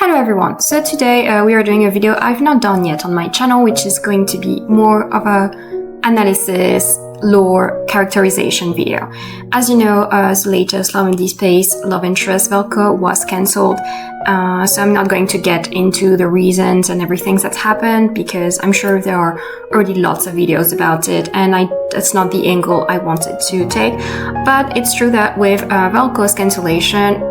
Hello everyone, so today we are doing a video I've not done yet on my channel, which is going to be more of a analysis, lore, characterization video. As you know, the latest Love in Deep Space love interest Valko was cancelled, so I'm not going to get into the reasons and everything that's happened because I'm sure there are already lots of videos about it and that's not the angle I wanted to take. But it's true that with Valko's cancellation,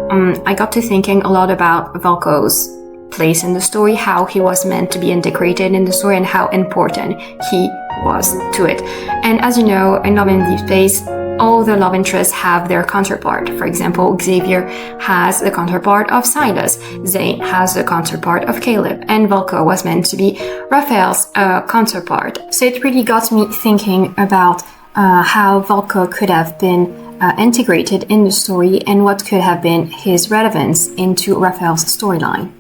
I got to thinking a lot about Valko's place in the story, how he was meant to be integrated in the story and how important he was to it. And as you know, in Love in Deep Space, all the love interests have their counterpart. For example, Xavier has the counterpart of Silas, Zane has the counterpart of Caleb, and Valko was meant to be Raphael's counterpart. So it really got me thinking about how Valko could have been integrated in the story and what could have been his relevance into Raphael's storyline.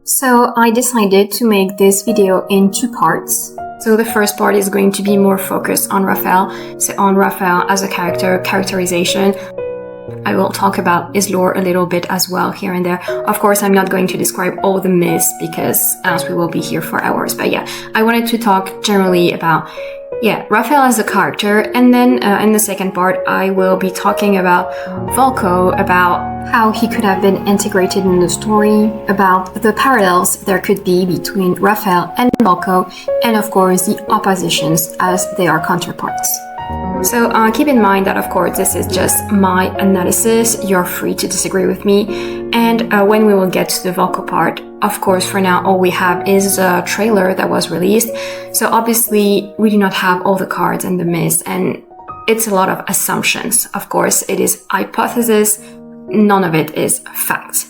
So I decided to make this video in two parts. So the first part is going to be more focused on Raphael, so on Raphael as a characterization. I will talk about his lore a little bit as well here and there. Of course, I'm not going to describe all the myths because else we will be here for hours. But yeah, I wanted to talk generally about Raphael as a character, and then in the second part I will be talking about Valko, about how he could have been integrated in the story, about the parallels there could be between Raphael and Valko, and of course the oppositions as they are counterparts. So keep in mind that of course this is just my analysis, you're free to disagree with me, and when we will get to the Valko part, of course for now all we have is a trailer that was released, so obviously we do not have all the cards and the myths, and it's a lot of assumptions. Of course it is hypothesis, none of it is fact.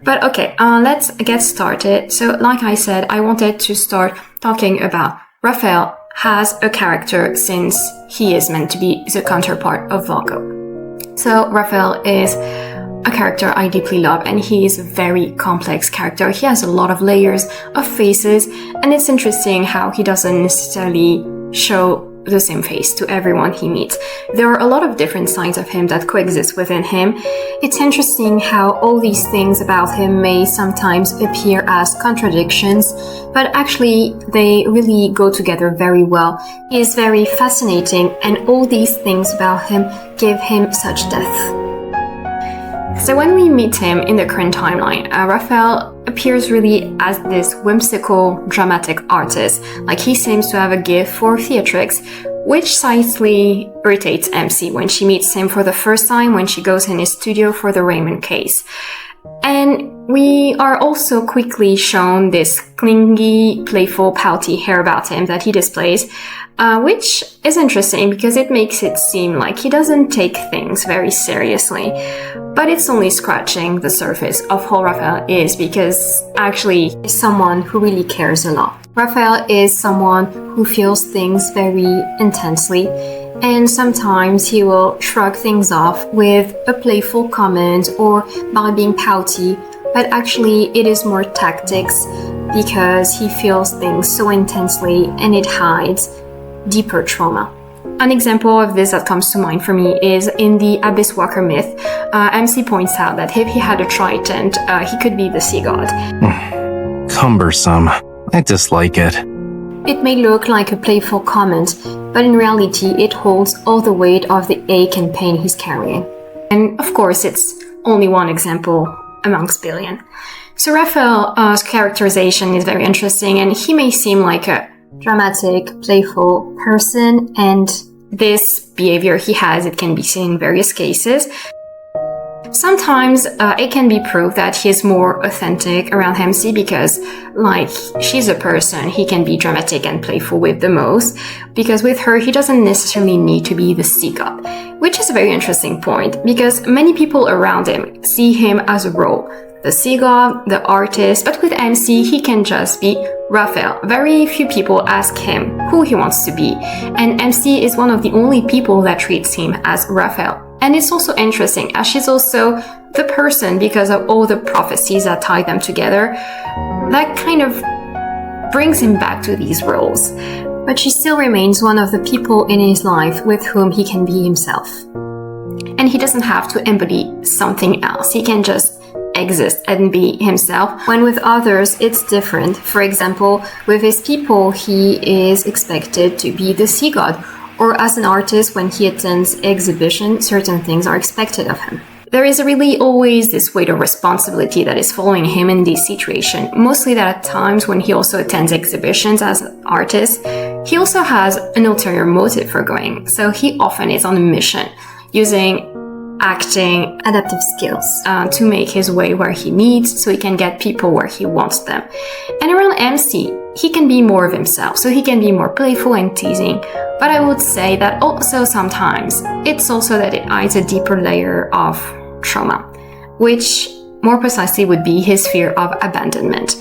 But okay, let's get started. So like I said, I wanted to start talking about Raphael has a character since he is meant to be the counterpart of Valko. So Raphael is a character I deeply love, and he is a very complex character. He has a lot of layers of faces, and it's interesting how he doesn't necessarily show the same face to everyone he meets. There are a lot of different sides of him that coexist within him. It's interesting how all these things about him may sometimes appear as contradictions, but actually they really go together very well. He is very fascinating, and all these things about him give him such depth. So when we meet him in the current timeline, Raphael appears really as this whimsical, dramatic artist. Like, he seems to have a gift for theatrics, which slightly irritates MC when she meets him for the first time when she goes in his studio for the Raymond case. And we are also quickly shown this clingy, playful, pouty hair about him that he displays, which is interesting because it makes it seem like he doesn't take things very seriously. But it's only scratching the surface of who Raphael is, because actually he's someone who really cares a lot. Raphael is someone who feels things very intensely, and sometimes he will shrug things off with a playful comment or by being pouty, but actually it is more tactics because he feels things so intensely and it hides deeper trauma. An example of this that comes to mind for me is in the Abyss Walker myth. MC points out that if he had a trident, he could be the sea god. Cumbersome. I dislike it. It may look like a playful comment, but in reality it holds all the weight of the ache and pain he's carrying. And of course it's only one example amongst billion. So Raphael's characterization is very interesting, and he may seem like a dramatic, playful person, and this behavior he has, it can be seen in various cases. Sometimes it can be proved that he is more authentic around MC because, like, she's a person, he can be dramatic and playful with the most, because with her he doesn't necessarily need to be the sea god, which is a very interesting point because many people around him see him as a role. The sea god, the artist, but with MC he can just be Raphael. Very few people ask him who he wants to be, and MC is one of the only people that treats him as Raphael. And it's also interesting as she's also the person, because of all the prophecies that tie them together, that kind of brings him back to these roles. But she still remains one of the people in his life with whom he can be himself. And he doesn't have to embody something else, he can just exist and be himself, when with others it's different. For example, with his people, he is expected to be the sea god, or as an artist, when he attends exhibition, certain things are expected of him. There is really always this weight of responsibility that is following him in this situation, mostly that at times when he also attends exhibitions as an artist, he also has an ulterior motive for going, so he often is on a mission, using acting, adaptive skills to make his way where he needs so he can get people where he wants them. And around MC, he can be more of himself, so he can be more playful and teasing, but I would say that also sometimes it's also that it hides a deeper layer of trauma, which more precisely would be his fear of abandonment.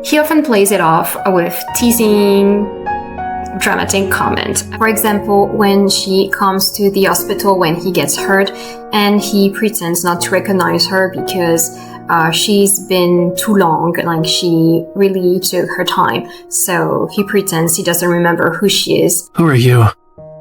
He often plays it off with teasing, dramatic comment. For example, when she comes to the hospital when he gets hurt and he pretends not to recognize her because she's been too long, like she really took her time. So he pretends he doesn't remember who she is. Who are you?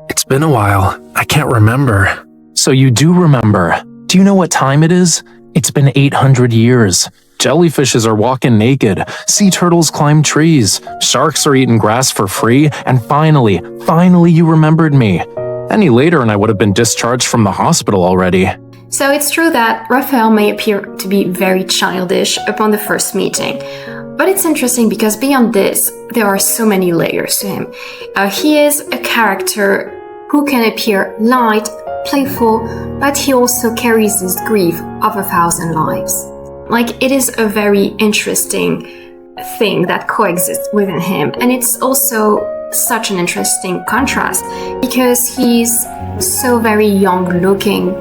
It's been a while. I can't remember. So you do remember. Do you know what time it is? It's been 800 years. Jellyfishes are walking naked, sea turtles climb trees, sharks are eating grass for free, and finally you remembered me. Any later and I would have been discharged from the hospital already. So it's true that Raphael may appear to be very childish upon the first meeting, but it's interesting because beyond this, there are so many layers to him. He is a character who can appear light, playful, but he also carries this grief of 1,000 lives. Like, it is a very interesting thing that coexists within him, and it's also such an interesting contrast because he's so very young looking,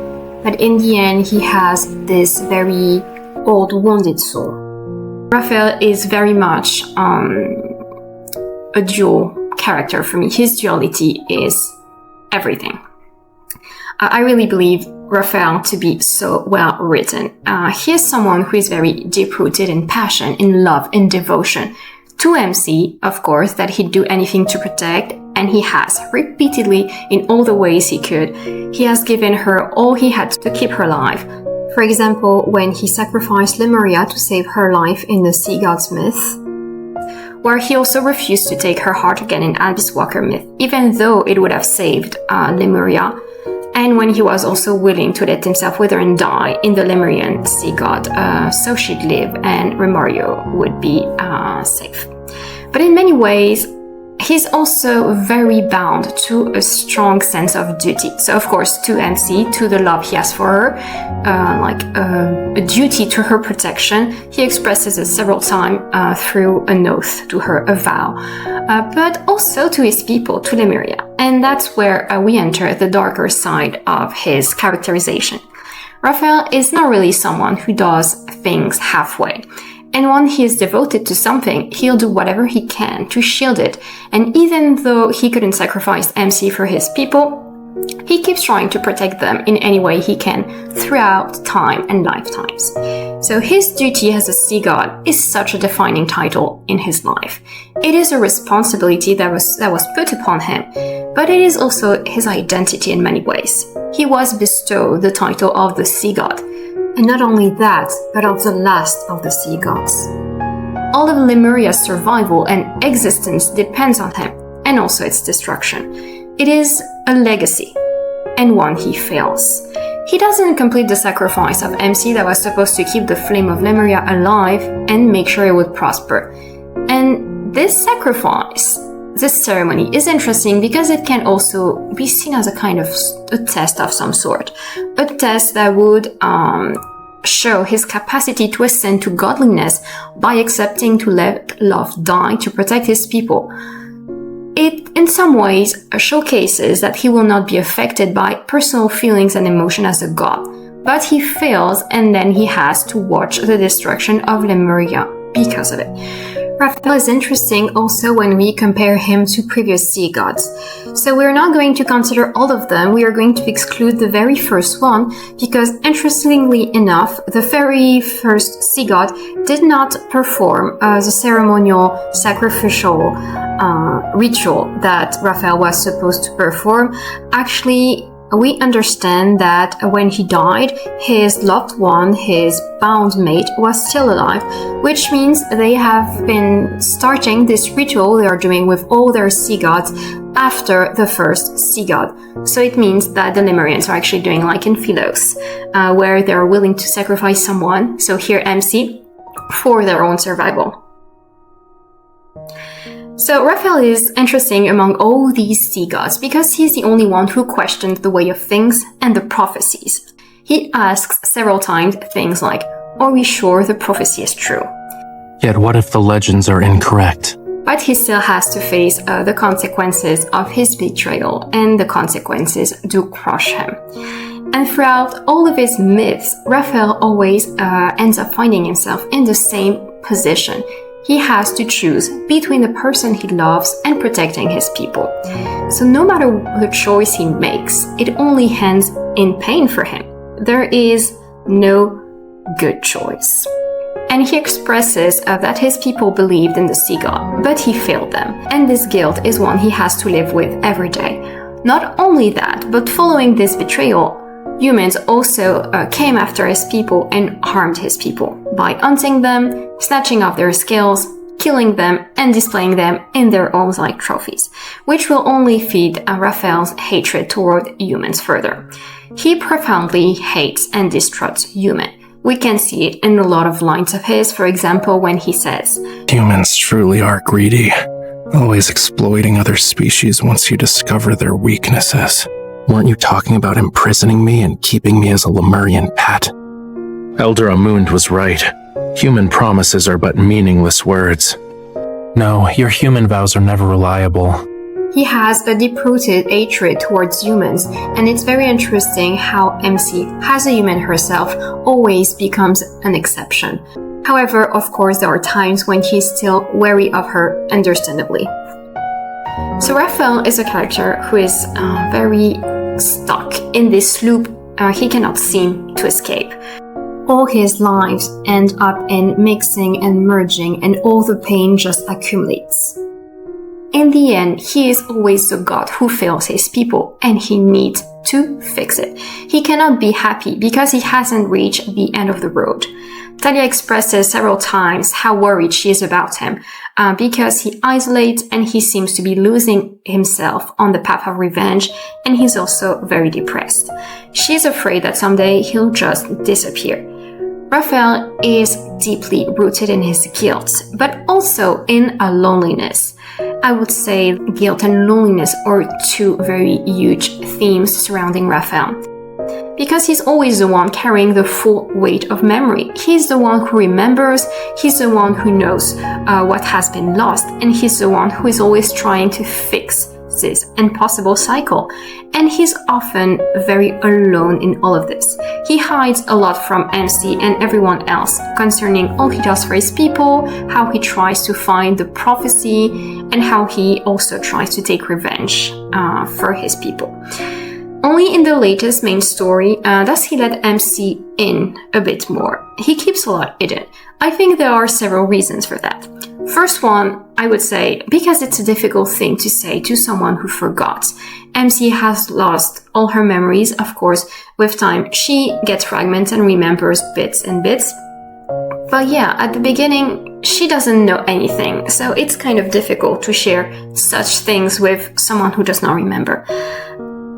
but in the end he has this very old wounded soul. Raphael is very much a dual character for me. His duality is everything. I really believe Raphael to be so well written. He is someone who is very deep-rooted in passion, in love, in devotion to MC, of course, that he'd do anything to protect, and he has repeatedly in all the ways he could. He has given her all he had to keep her alive. For example, when he sacrificed Lemuria to save her life in the Sea God's myth, where he also refused to take her heart again in Abyss Walker myth, even though it would have saved Lemuria, and when he was also willing to let himself wither and die in the Lemurian sea god, so she'd live and Remorio would be safe. But in many ways, he's also very bound to a strong sense of duty. So of course, to MC, to the love he has for her, a duty to her protection. He expresses it several times through an oath to her, a vow, but also to his people, to Lemuria. And that's where we enter the darker side of his characterization. Raphael is not really someone who does things halfway. And when he is devoted to something, he'll do whatever he can to shield it. And even though he couldn't sacrifice MC for his people, he keeps trying to protect them in any way he can throughout time and lifetimes. So his duty as a sea god is such a defining title in his life. It is a responsibility that was put upon him, but it is also his identity in many ways. He was bestowed the title of the sea god. And not only that, but of the last of the sea gods. All of Lemuria's survival and existence depends on him, and also its destruction. It is a legacy, and one he fails. He doesn't complete the sacrifice of MC that was supposed to keep the flame of Lemuria alive and make sure it would prosper. And this sacrifice, this ceremony, is interesting because it can also be seen as a kind of a test of some sort. A test that would show his capacity to ascend to godliness by accepting to let love die to protect his people. It, in some ways, showcases that he will not be affected by personal feelings and emotion as a god, but he fails and then he has to watch the destruction of Lemuria because of it. Raphael is interesting also when we compare him to previous sea gods. So we're not going to consider all of them, we are going to exclude the very first one, because interestingly enough, the very first sea god did not perform the ceremonial sacrificial ritual that Raphael was supposed to perform. Actually, we understand that when he died, his loved one, his bound mate, was still alive, which means they have been starting this ritual they are doing with all their sea gods after the first sea god. So it means that the Lemurians are actually doing like in Philos, where they're willing to sacrifice someone, so here MC, for their own survival. So Raphael is interesting among all these sea gods because he's the only one who questioned the way of things and the prophecies. He asks several times things like, are we sure the prophecy is true? Yet what if the legends are incorrect? But he still has to face the consequences of his betrayal, and the consequences do crush him. And throughout all of his myths, Raphael always ends up finding himself in the same position. He has to choose between the person he loves and protecting his people. So no matter the choice he makes, it only ends in pain for him. There is no good choice. And he expresses that his people believed in the sea god, but he failed them. And this guilt is one he has to live with every day. Not only that, but following this betrayal, humans also came after his people and harmed his people by hunting them, snatching off their skills, killing them, and displaying them in their homes like trophies, which will only feed Raphael's hatred toward humans further. He profoundly hates and distrusts humans. We can see it in a lot of lines of his, for example, when he says, Humans truly are greedy, always exploiting other species once you discover their weaknesses. Weren't you talking about imprisoning me and keeping me as a Lemurian pet? Elder Amund was right. Human promises are but meaningless words. No, your human vows are never reliable. He has a deep-rooted hatred towards humans, and it's very interesting how MC, as a human herself, always becomes an exception. However, of course, there are times when he's still wary of her, understandably. So Raphael is a character who is very stuck in this loop he cannot seem to escape. All his lives end up in mixing and merging, and all the pain just accumulates. In the end, he is always the god who fails his people, and he needs to fix it. He cannot be happy because he hasn't reached the end of the road. Talia expresses several times how worried she is about him, because he isolates and he seems to be losing himself on the path of revenge, and he's also very depressed. She's afraid that someday he'll just disappear. Raphael is deeply rooted in his guilt, but also in a loneliness. I would say guilt and loneliness are two very huge themes surrounding Raphael. Because he's always the one carrying the full weight of memory. He's the one who remembers, he's the one who knows what has been lost, and he's the one who is always trying to fix this impossible cycle. And he's often very alone in all of this. He hides a lot from MC and everyone else concerning all he does for his people, how he tries to find the prophecy, and how he also tries to take revenge for his people. Only in the latest main story does he let MC in a bit more. He keeps a lot hidden. I think there are several reasons for that. First one, I would say, because it's a difficult thing to say to someone who forgot. MC has lost all her memories, of course. With time, she gets fragments and remembers bits and bits. But yeah, at the beginning, she doesn't know anything, so it's kind of difficult to share such things with someone who does not remember.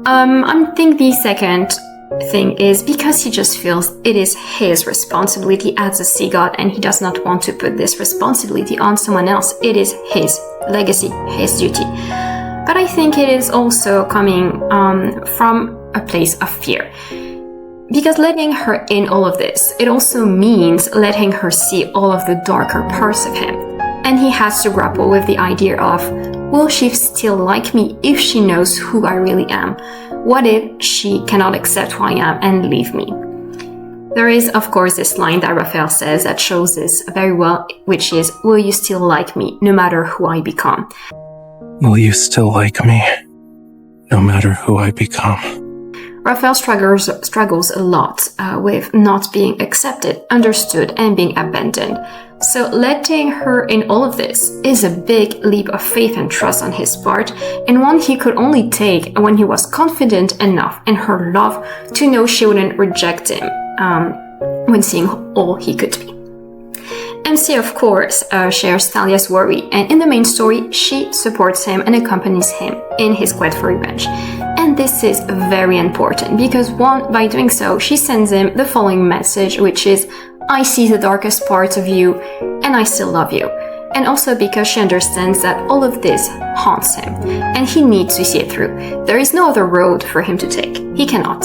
I think the second thing is because he just feels it is his responsibility as a sea god, and he does not want to put this responsibility on someone else. It is his legacy, his duty. But I think it is also coming from a place of fear. Because letting her in all of this, it also means letting her see all of the darker parts of him. And he has to grapple with the idea of, will she still like me if she knows who I really am? What if she cannot accept who I am and leave me? There is, of course, this line that Raphael says that shows this very well, which is, will you still like me no matter who I become? Will you still like me no matter who I become? Raphael struggles a lot with not being accepted, understood, and being abandoned. So letting her in all of this is a big leap of faith and trust on his part, and one he could only take when he was confident enough in her love to know she wouldn't reject him when seeing all he could be. MC, of course, shares Thalia's worry, and in the main story, she supports him and accompanies him in his quest for revenge. And this is very important because, one, by doing so, she sends him the following message, which is, I see the darkest parts of you, and I still love you. And also because she understands that all of this haunts him, and he needs to see it through. There is no other road for him to take. He cannot.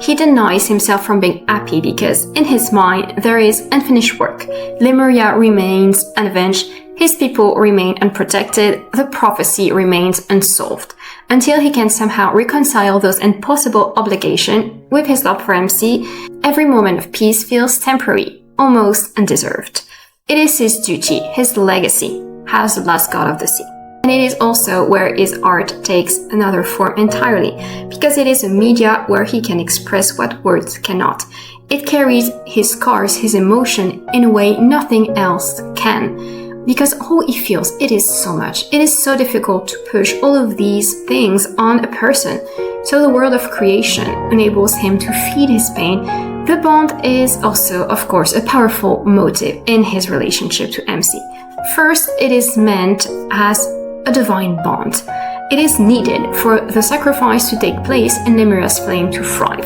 He denies himself from being happy because, in his mind, there is unfinished work. Lemuria remains unavenged, his people remain unprotected, the prophecy remains unsolved. Until he can somehow reconcile those impossible obligations with his love for MC, every moment of peace feels temporary, almost undeserved. It is his duty, his legacy, as the last god of the sea. And it is also where his art takes another form entirely, because it is a media where he can express what words cannot. It carries his scars, his emotion, in a way nothing else can. Because all he feels, it is so much. It is so difficult to push all of these things on a person. So the world of creation enables him to feed his pain. The bond is also, of course, a powerful motive in his relationship to MC. First, it is meant as a divine bond. It is needed for the sacrifice to take place and Lemuria's flame to thrive.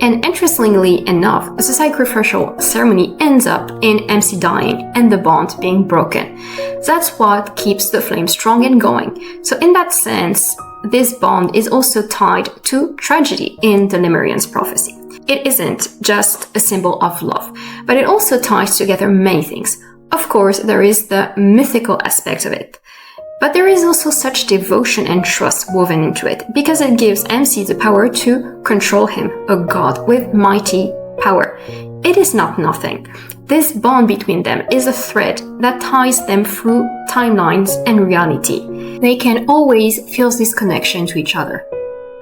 And interestingly enough, the sacrificial ceremony ends up in MC dying and the bond being broken. That's what keeps the flame strong and going. So in that sense, this bond is also tied to tragedy in the Lemurian's prophecy. It isn't just a symbol of love, but it also ties together many things. Of course, there is the mythical aspect of it. But there is also such devotion and trust woven into it, because it gives MC the power to control him, a god with mighty power. It is not nothing. This bond between them is a thread that ties them through timelines and reality. They can always feel this connection to each other.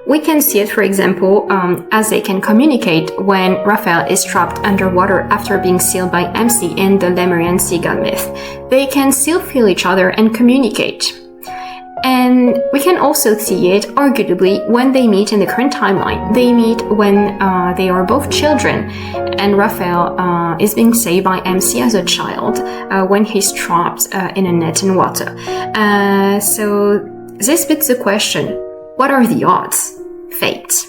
We can see it, for example, as they can communicate when Raphael is trapped underwater after being sealed by MC in the Lemurian sea god myth. They can still feel each other and communicate. And we can also see it, arguably, when they meet in the current timeline. They meet when they are both children, and Raphael is being saved by MC as a child when he's trapped in a net in water. So this begs the question, what are the odds? Fate.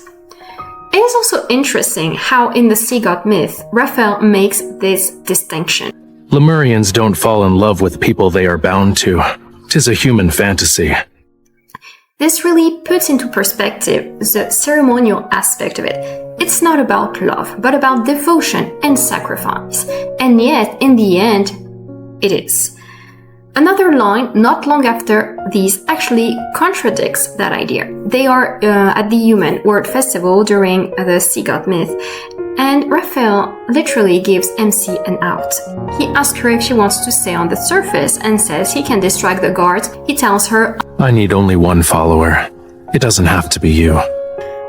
It is also interesting how in the sea god myth, Raphael makes this distinction. Lemurians don't fall in love with people they are bound to. 'Tis a human fantasy. This really puts into perspective the ceremonial aspect of it. It's not about love, but about devotion and sacrifice. And yet, in the end, it is. Another line, not long after these, actually contradicts that idea. They are at the Human World Festival during the sea god myth, and Raphael literally gives MC an out. He asks her if she wants to stay on the surface and says he can distract the guards. He tells her, I need only one follower. It doesn't have to be you.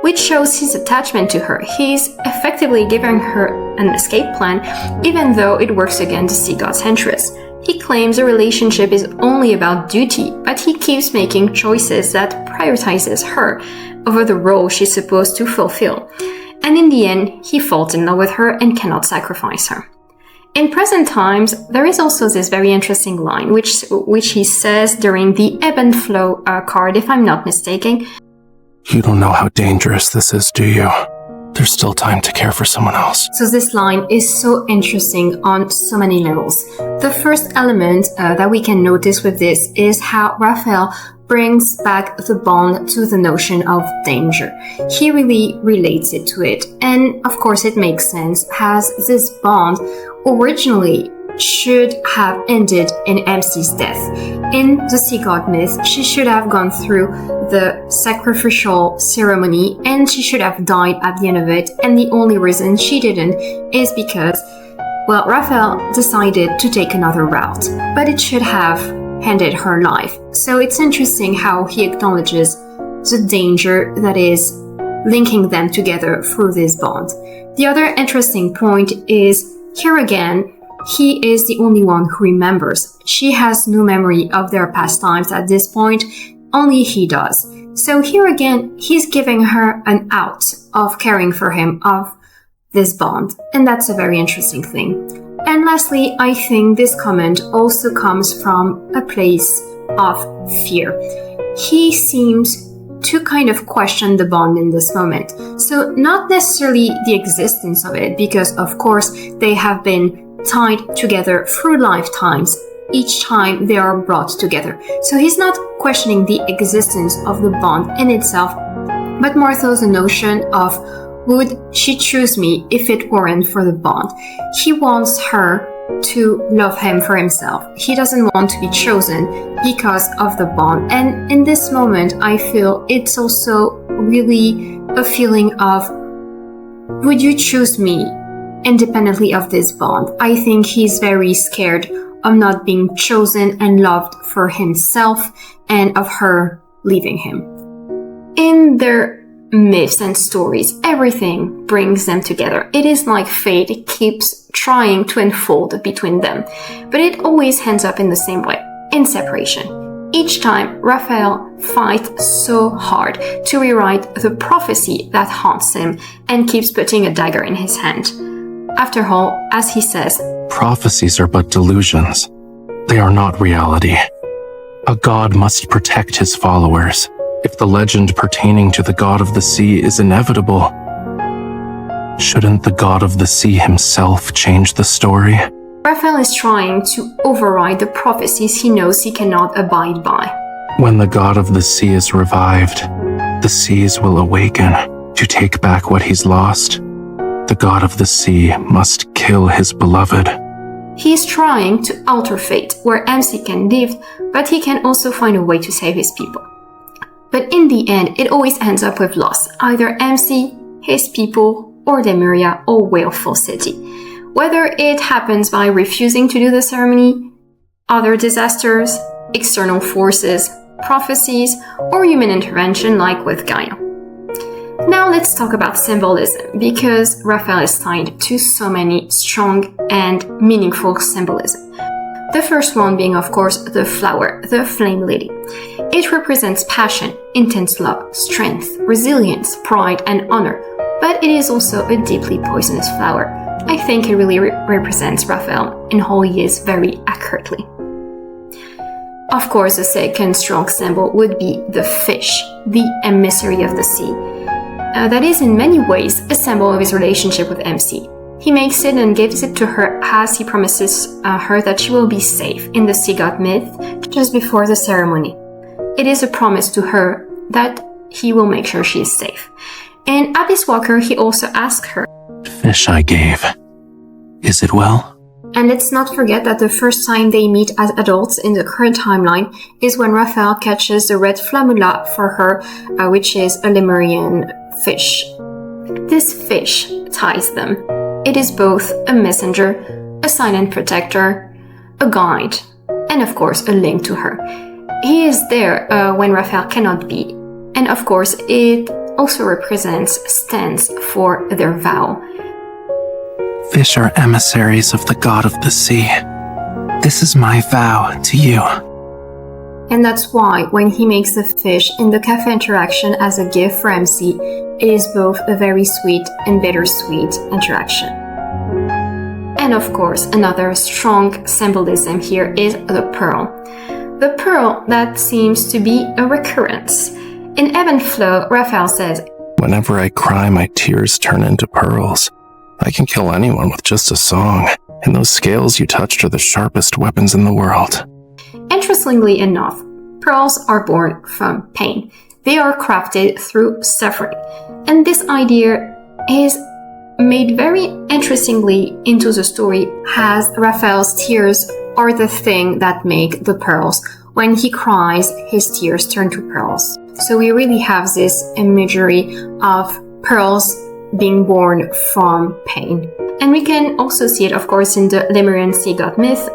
Which shows his attachment to her. He's effectively giving her an escape plan, even though it works against the sea god's interests. He claims the relationship is only about duty, but he keeps making choices that prioritizes her over the role she's supposed to fulfill. And in the end, he falls in love with her and cannot sacrifice her. In present times, there is also this very interesting line, which he says during the Ebb and Flow card, if I'm not mistaken. You don't know how dangerous this is, do you? There's still time to care for someone else. So this line is so interesting on so many levels. The first element that we can notice with this is how Raphael brings back the bond to the notion of danger. He really relates it to it. And of course it makes sense, as this bond originally should have ended in MC's death. In the sea god myth, she should have gone through the sacrificial ceremony and she should have died at the end of it, and the only reason she didn't is because, well, Raphael decided to take another route, but it should have ended her life. So it's interesting how he acknowledges the danger that is linking them together through this bond. The other interesting point is, here again, he is the only one who remembers. She has no memory of their pastimes at this point, only he does. So here again, he's giving her an out of caring for him, of this bond, and that's a very interesting thing. And lastly, I think this comment also comes from a place of fear. He seems to kind of question the bond in this moment. So not necessarily the existence of it, because of course they have been tied together through lifetimes each time they are brought together. So he's not questioning the existence of the bond in itself, but more so the notion of, would she choose me if it weren't for the bond? He wants her to love him for himself. He doesn't want to be chosen because of the bond. And in this moment, I feel it's also really a feeling of, would you choose me independently of this bond? I think he's very scared of not being chosen and loved for himself and of her leaving him. In their myths and stories, everything brings them together. It is like fate keeps trying to unfold between them, but it always ends up in the same way, in separation. Each time, Raphael fights so hard to rewrite the prophecy that haunts him and keeps putting a dagger in his hand. After all, as he says, prophecies are but delusions. They are not reality. A god must protect his followers. If the legend pertaining to the god of the sea is inevitable, shouldn't the god of the sea himself change the story? Raphael is trying to override the prophecies he knows he cannot abide by. When the god of the sea is revived, the seas will awaken to take back what he's lost. The god of the sea must kill his beloved. He is trying to alter fate, where MC can live, but he can also find a way to save his people. But in the end, it always ends up with loss, either MC, his people, or Lemuria, or Wailful City. Whether it happens by refusing to do the ceremony, other disasters, external forces, prophecies, or human intervention like with Gaia. Now let's talk about symbolism, because Raphael is tied to so many strong and meaningful symbolism. The first one being, of course, the flower, the flame lily. It represents passion, intense love, strength, resilience, pride, and honor, but it is also a deeply poisonous flower. I think it really represents Raphael in who he is very accurately. Of course, the second strong symbol would be the fish, the emissary of the sea. That is in many ways a symbol of his relationship with MC. He makes it and gives it to her as he promises her that she will be safe in the sea god myth just before the ceremony. It is a promise to her that he will make sure she is safe. In Abyss Walker, he also asks her, "Fish I gave, is it well?" And let's not forget that the first time they meet as adults in the current timeline is when Raphael catches the red flammula for her, which is a Lemurian fish. This fish ties them. It is both a messenger, a silent protector, a guide, and of course a link to her. He is there when Raphael cannot be, and of course it also stands for their vow. Fish are emissaries of the god of the sea. This is my vow to you. And that's why when he makes the fish in the cafe interaction as a gift for MC, it is both a very sweet and bittersweet interaction. And of course, another strong symbolism here is the pearl. The pearl that seems to be a recurrence. In Ebb and Flow, Raphael says, "Whenever I cry, my tears turn into pearls. I can kill anyone with just a song, and those scales you touched are the sharpest weapons in the world." Interestingly enough, pearls are born from pain. They are crafted through suffering. And this idea is made very interestingly into the story, as Raphael's tears are the thing that make the pearls. When he cries, his tears turn to pearls. So we really have this imagery of pearls being born from pain. And we can also see it, of course, in the Lemurian sea god myth,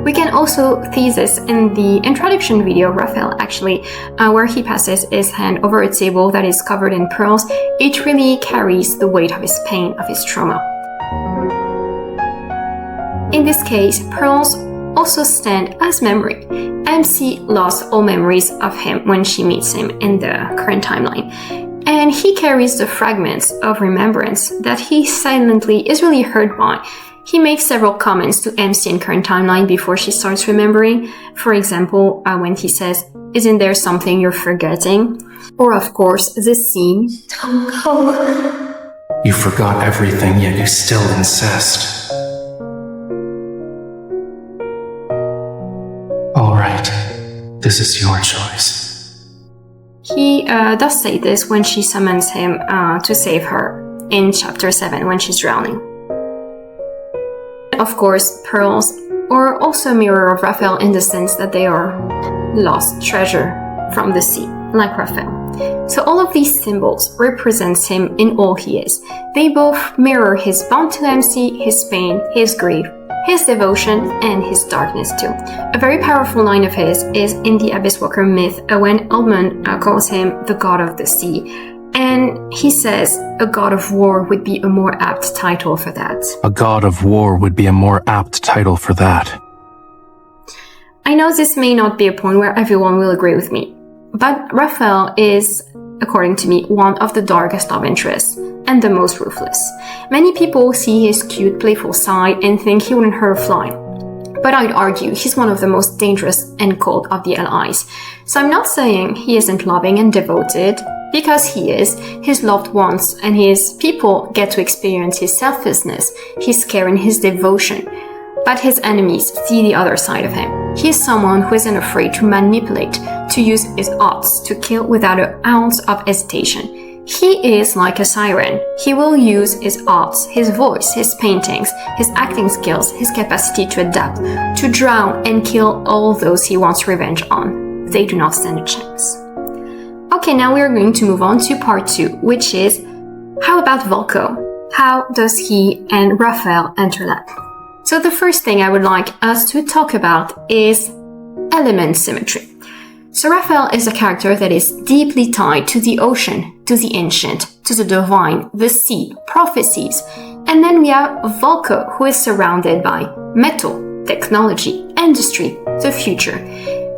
We can also see this in the introduction video of Rafayel, actually, where he passes his hand over a table that is covered in pearls. It really carries the weight of his pain, of his trauma. In this case, pearls also stand as memory. MC lost all memories of him when she meets him in the current timeline. And he carries the fragments of remembrance that he silently is really hurt by. He makes several comments to MC in current timeline before she starts remembering. For example, when he says, "Isn't there something you're forgetting?" Or of course, this scene. Don't go. You forgot everything, yet you still insist. All right, this is your choice. He does say this when she summons him to save her in chapter 7 when she's drowning. Of course, pearls are also a mirror of Rafayel in the sense that they are lost treasure from the sea, like Rafayel. So all of these symbols represents him in all he is. They both mirror his bond to MC, his pain, his grief, his devotion, and his darkness too. A very powerful line of his is in the Abyss Walker myth when Eldman calls him the god of the sea. And he says a god of war would be a more apt title for that. A god of war would be a more apt title for that. I know this may not be a point where everyone will agree with me, but Rafayel is, according to me, one of the darkest love interests and the most ruthless. Many people see his cute, playful side and think he wouldn't hurt a fly. But I'd argue he's one of the most dangerous and cold of the allies. So I'm not saying he isn't loving and devoted, because he is. His loved ones and his people get to experience his selflessness, his care and his devotion. But his enemies see the other side of him. He is someone who isn't afraid to manipulate, to use his arts to kill without an ounce of hesitation. He is like a siren. He will use his arts, his voice, his paintings, his acting skills, his capacity to adapt, to drown and kill all those he wants revenge on. They do not stand a chance. Okay, now we are going to move on to part 2, which is, how about Valko? How does he and Rafayel interlap? So the first thing I would like us to talk about is element symmetry. So Rafayel is a character that is deeply tied to the ocean, to the ancient, to the divine, the sea, prophecies. And then we have Valko, who is surrounded by metal, technology, industry, the future.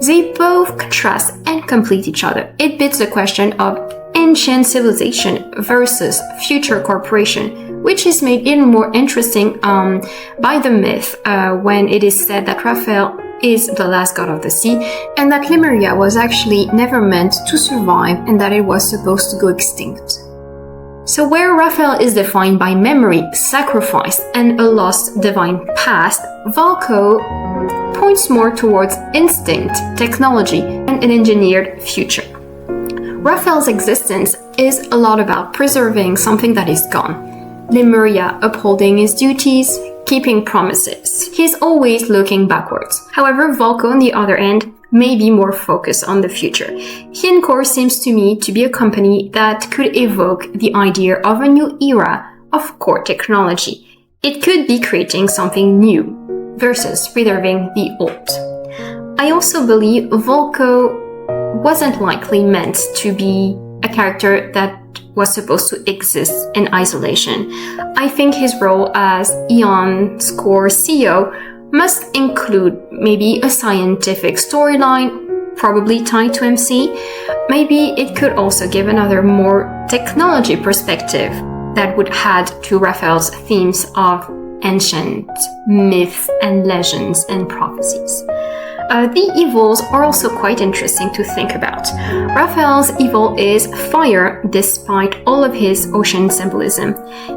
They both contrast and complete each other. It beats the question of ancient civilization versus future corporation, which is made even more interesting by the myth when it is said that Rafayel is the last god of the sea and that Lemuria was actually never meant to survive and that it was supposed to go extinct. So where Rafayel is defined by memory, sacrifice, and a lost divine past, Valko points more towards instinct, technology, and an engineered future. Rafayel's existence is a lot about preserving something that is gone. Lemuria upholding his duties, keeping promises. He's always looking backwards. However, Valko, on the other end, may be more focused on the future. He and Core seems to me to be a company that could evoke the idea of a new era of core technology. It could be creating something new versus preserving the old. I also believe Valko wasn't likely meant to be a character that was supposed to exist in isolation. I think his role as Eon's core CEO must include maybe a scientific storyline, probably tied to MC. Maybe it could also give another more technology perspective that would add to Rafayel's themes of ancient myths and legends and prophecies. The evils are also quite interesting to think about. Rafayel's evil is fire despite all of his ocean symbolism,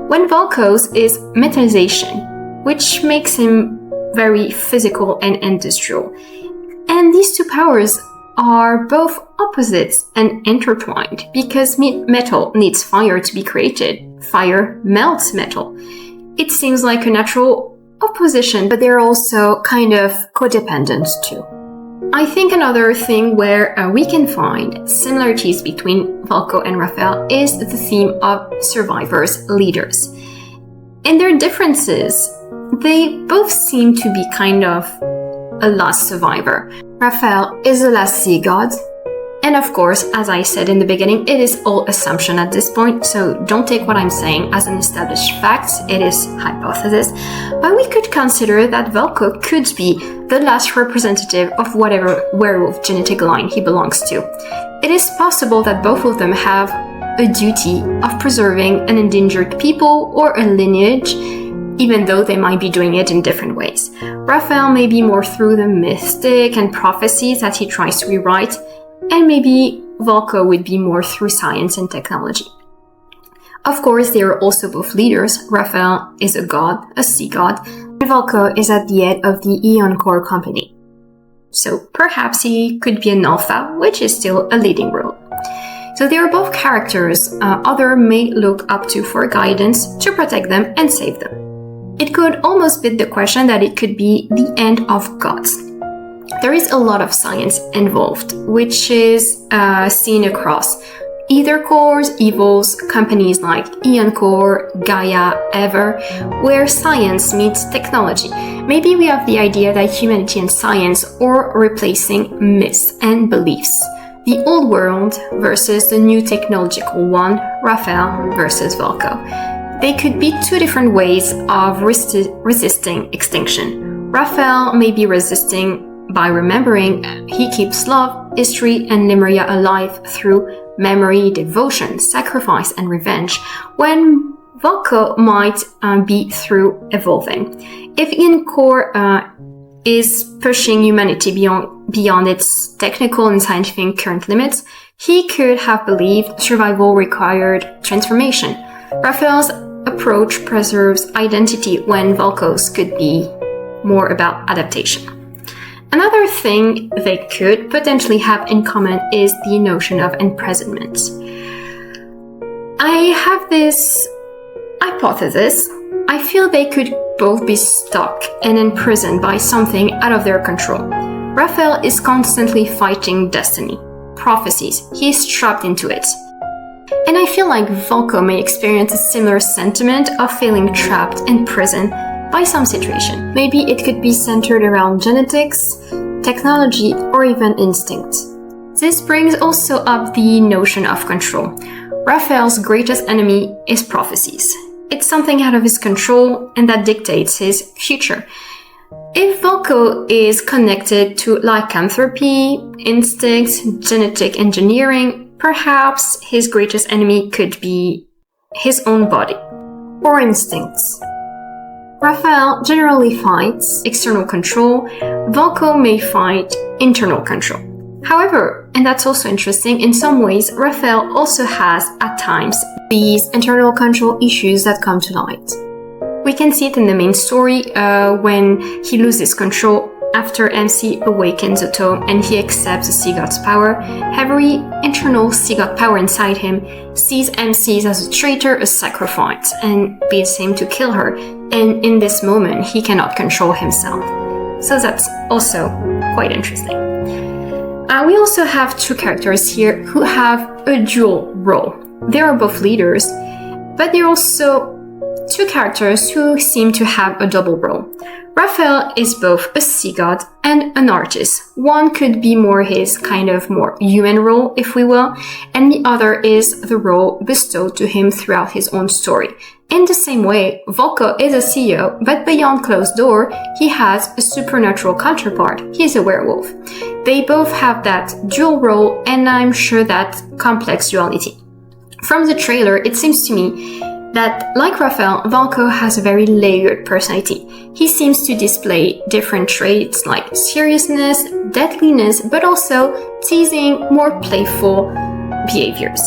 when Valko's is metallization, which makes him very physical and industrial. And these two powers are both opposites and intertwined because metal needs fire to be created. Fire melts metal. It seems like a natural opposition, but they're also kind of codependent too. I think another thing where we can find similarities between Valko and Rafayel is the theme of survivors, leaders. In their differences, they both seem to be kind of a last survivor. Rafayel is the last sea god. And of course, as I said in the beginning, it is all assumption at this point, so don't take what I'm saying as an established fact, it is hypothesis. But we could consider that Valko could be the last representative of whatever werewolf genetic line he belongs to. It is possible that both of them have a duty of preserving an endangered people or a lineage, even though they might be doing it in different ways. Rafayel may be more through the mystic and prophecies that he tries to rewrite, and maybe Valko would be more through science and technology. Of course, they are also both leaders. Rafayel is a god, a sea god, and Valko is at the head of the Aeon Core company. So perhaps he could be an alpha, which is still a leading role. So they are both characters others may look up to for guidance to protect them and save them. It could almost bid the question that it could be the end of gods. There is a lot of science involved, which is seen across Ether Cores, Evils, companies like Aeon Core, Gaia, Ever, where science meets technology. Maybe we have the idea that humanity and science are replacing myths and beliefs. The old world versus the new technological one, Rafayel versus Valko. They could be two different ways of resisting extinction. Rafayel may be resisting by remembering he keeps love, history, and Lemuria alive through memory, devotion, sacrifice, and revenge, when Valko might be through evolving. If Aeon Core is pushing humanity beyond its technical and scientific current limits, he could have believed survival required transformation. Rafayel's approach preserves identity when Valko's could be more about adaptation. Another thing they could potentially have in common is the notion of imprisonment. I have this hypothesis. I feel they could both be stuck and imprisoned by something out of their control. Rafayel is constantly fighting destiny, prophecies. He is trapped into it. And I feel like Valko may experience a similar sentiment of feeling trapped in prison by some situation. Maybe it could be centered around genetics, technology, or even instinct. This brings also up the notion of control. Rafayel's greatest enemy is prophecies. It's something out of his control and that dictates his future. If Valko is connected to lycanthropy, instincts, genetic engineering, perhaps his greatest enemy could be his own body or instincts. Rafayel generally fights external control, Valko may fight internal control. However, and that's also interesting, in some ways, Rafayel also has, at times, these internal control issues that come to light. We can see it in the main story when he loses control after MC awakens a tome and he accepts the Sea God's power. Every internal Sea God power inside him sees MC as a traitor, a sacrifice, and bids him to kill her. And in this moment, he cannot control himself. So that's also quite interesting. We also have two characters here who have a dual role. They are both leaders, but they're also two characters who seem to have a double role. Rafayel is both a sea god and an artist. One could be more his kind of more human role, if we will, and the other is the role bestowed to him throughout his own story. In the same way, Valko is a CEO, but beyond closed door, he has a supernatural counterpart. He is a werewolf. They both have that dual role, and I'm sure that complex duality. From the trailer, it seems to me that, like Rafayel, Valko has a very layered personality. He seems to display different traits like seriousness, deadliness, but also teasing, more playful behaviors.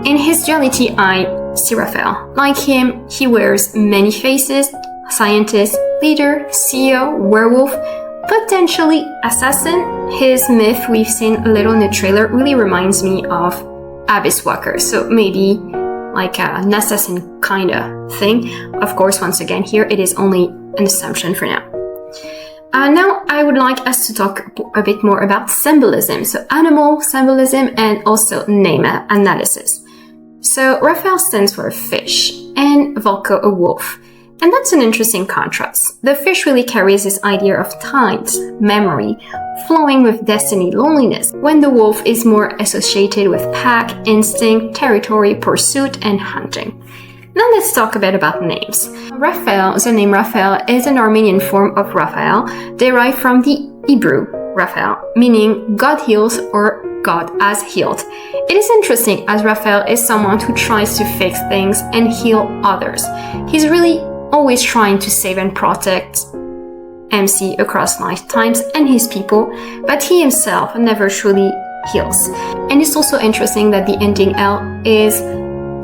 In his duality, I see Rafayel. Like him, he wears many faces: scientist, leader, CEO, werewolf, potentially assassin. His myth we've seen a little in the trailer really reminds me of Abyss Walker, so maybe like an assassin kind of thing. Of course, once again, here it is only an assumption for now. Now I would like us to talk a bit more about symbolism, so animal symbolism and also name analysis. So Rafayel stands for a fish and Valko a wolf. And that's an interesting contrast. The fish really carries this idea of times, memory, flowing with destiny, loneliness, when the wolf is more associated with pack, instinct, territory, pursuit, and hunting. Now let's talk a bit about names. Raphael, the name Raphael, is an Armenian form of Raphael, derived from the Hebrew Raphael, meaning God heals or God has healed. It is interesting as Raphael is someone who tries to fix things and heal others. He's really always trying to save and protect MC across lifetimes and his people, but he himself never truly heals. And it's also interesting that the ending L is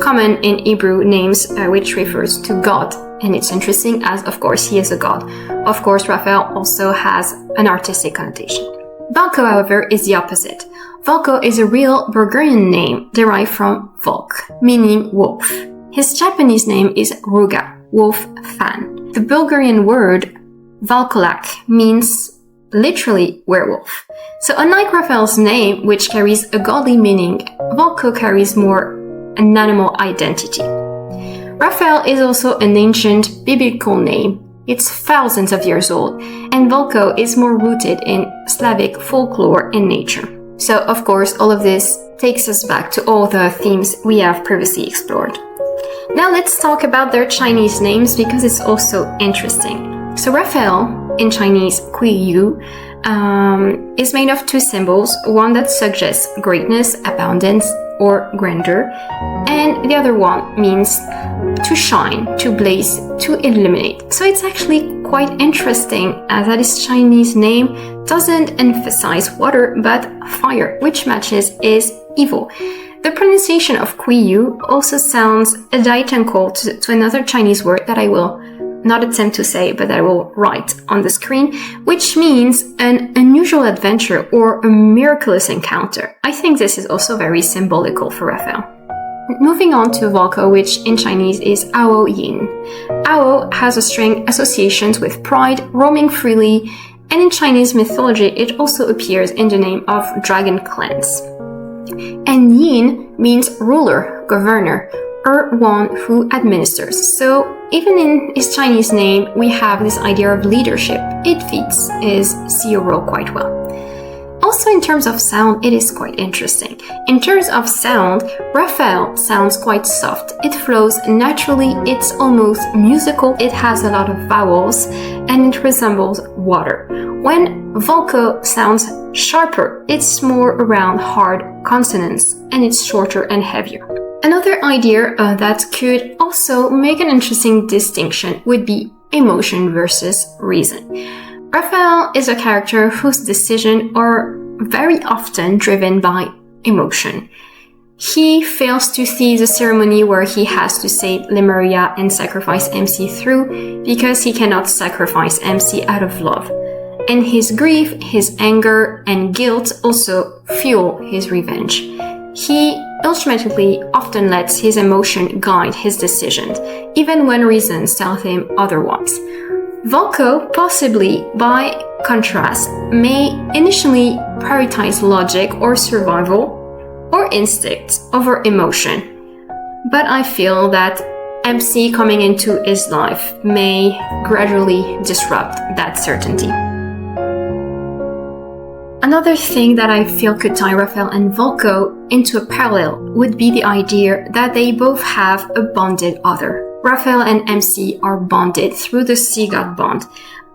common in Hebrew names, which refers to God. And it's interesting as, of course, he is a god. Of course, Raphael also has an artistic connotation. Valko, however, is the opposite. Valko is a real Bulgarian name derived from Valk, meaning wolf. His Japanese name is Ruga, wolf fan. The Bulgarian word Valkolak means literally werewolf. So unlike Raphael's name, which carries a godly meaning, Valko carries more an animal identity. Raphael is also an ancient biblical name. It's thousands of years old, and Valko is more rooted in Slavic folklore and nature. So, of course, all of this takes us back to all the themes we have previously explored. Now let's talk about their Chinese names because it's also interesting. So Raphael, in Chinese, Kui Yu, is made of two symbols, one that suggests greatness, abundance, or grandeur, and the other one means to shine, to blaze, to illuminate. So it's actually quite interesting as that his Chinese name doesn't emphasize water but fire, which matches his evil. The pronunciation of Kui Yu also sounds identical to another Chinese word that I will not attempt to say, but I will write on the screen, which means an unusual adventure or a miraculous encounter. I think this is also very symbolical for Raphael. Moving on to Valko, which in Chinese is Ao Yin. Ao has a string associations with pride, roaming freely, and in Chinese mythology it also appears in the name of dragon clans. And Yin means ruler, governor, or one who administers. So even in his Chinese name, we have this idea of leadership. It fits his CEO role quite well. Also in terms of sound, it is quite interesting. In terms of sound, Raphael sounds quite soft. It flows naturally, it's almost musical, it has a lot of vowels, and it resembles water. When Valko sounds sharper, it's more around hard consonants, and it's shorter and heavier. Another idea that could also make an interesting distinction would be emotion versus reason. Raphael is a character whose decisions are very often driven by emotion. He fails to see the ceremony where he has to save Lemuria and sacrifice MC through because he cannot sacrifice MC out of love. And his grief, his anger, and guilt also fuel his revenge. He ultimately often lets his emotion guide his decisions, even when reasons tell him otherwise. Valko, possibly by contrast, may initially prioritize logic or survival or instinct over emotion, but I feel that MC coming into his life may gradually disrupt that certainty. Another thing that I feel could tie Raphael and Valko into a parallel would be the idea that they both have a bonded other. Raphael and MC are bonded through the sea-god bond.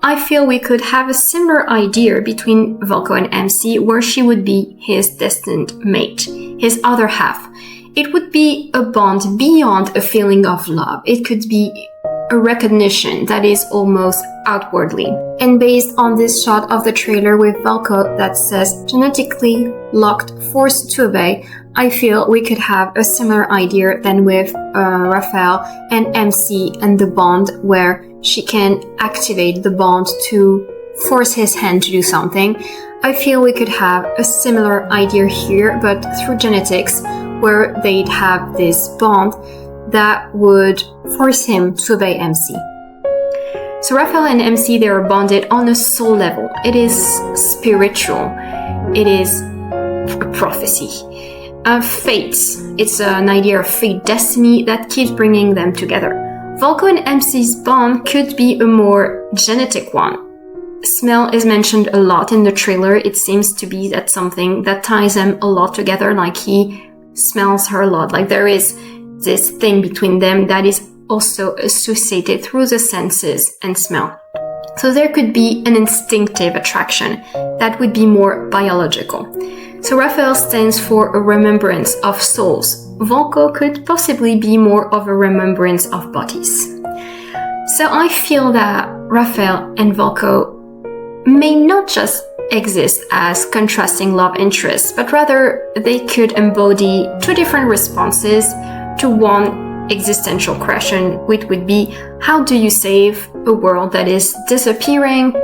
I feel we could have a similar idea between Valko and MC where she would be his destined mate, his other half. It would be a bond beyond a feeling of love. It could be a recognition that is almost outwardly. And based on this shot of the trailer with Valko that says genetically locked, forced to obey, I feel we could have a similar idea than with Raphael and MC and the bond where she can activate the bond to force his hand to do something. I feel we could have a similar idea here, but through genetics, where they'd have this bond that would force him to obey MC. So Raphael and MC, they are bonded on a soul level. It is spiritual. It is a prophecy. Fate. It's an idea of fate, destiny that keeps bringing them together. Valko and MC's bond could be a more genetic one. Smell is mentioned a lot in the trailer. It seems to be that something that ties them a lot together, like he smells her a lot. Like there is this thing between them that is also associated through the senses and smell. So there could be an instinctive attraction that would be more biological. So Rafayel stands for a remembrance of souls. Valko could possibly be more of a remembrance of bodies. So I feel that Rafayel and Valko may not just exist as contrasting love interests, but rather they could embody two different responses to one existential question, which would be, how do you save a world that is disappearing?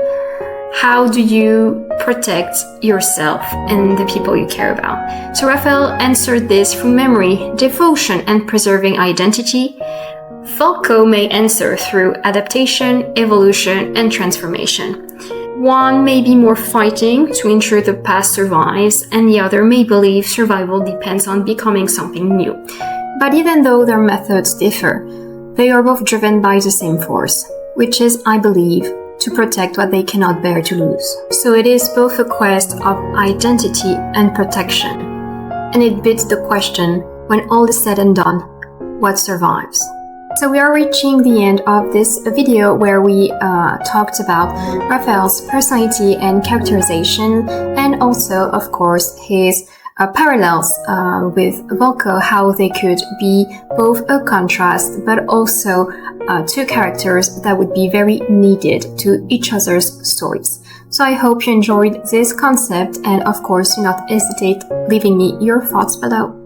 How do you protect yourself and the people you care about? So Rafayel answered this through memory, devotion, and preserving identity. Valko may answer through adaptation, evolution, and transformation. One may be more fighting to ensure the past survives, and the other may believe survival depends on becoming something new. But even though their methods differ, they are both driven by the same force, which is, I believe, to protect what they cannot bear to lose. So it is both a quest of identity and protection, and it begs the question, when all is said and done, what survives? So we are reaching the end of this video where we talked about Rafayel's personality and characterization, and also, of course, his parallels with Valko, how they could be both a contrast, but also two characters that would be very needed to each other's stories. So I hope you enjoyed this concept, and of course, do not hesitate leaving me your thoughts below.